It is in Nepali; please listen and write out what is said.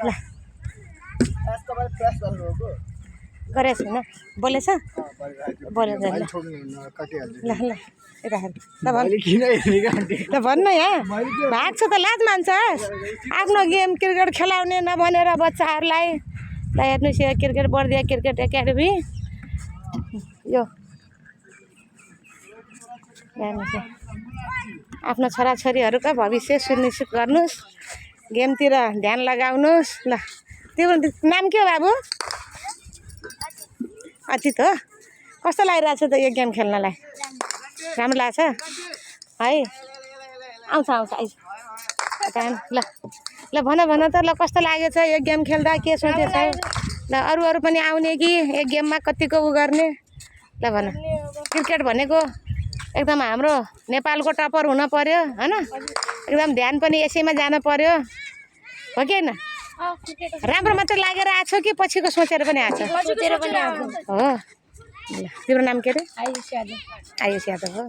ल गरेको छैन बोलेछ बोलेको छैन ल ल यता हेर ल भन् ल भन्नु यहाँ भाग्छ त लाज मान्छ आफ्नो गेम क्रिकेट खेलाउने नभनेर बच्चाहरूलाई ल हेर्नुहोस् यो क्रिकेट बर्दिया क्रिकेट एकाडेमी यो हेर्नुहोस् आफ्नो छोराछोरीहरूको भविष्य सुनिश्चित गर्नुहोस् गेमतिर ध्यान लगाउनुहोस् ल तिम्रो नाम के हो बाबु अतीत हो कस्तो लागिरहेको छ त यो गेम खेल्नलाई राम्रो लाग्छ है आउँछ आउँछ आइज ल ल भन भन त ल कस्तो लागेछ यो गेम खेल्दा के सोचेछ ल अरू पनि आउने कि यो गेममा कतिको उ गर्ने ल भन क्रिकेट भनेको एकदम हाम्रो नेपालको टपर हुन पर्यो हैन एकदम ध्यान पनि यसैमा जान पर्यो हो कि हैन राम्रो मात्रै लागेर आछौ कि पछिको सोचेर पनि आछौ हो ल तिम्रो नाम के रे आयुष यादव हो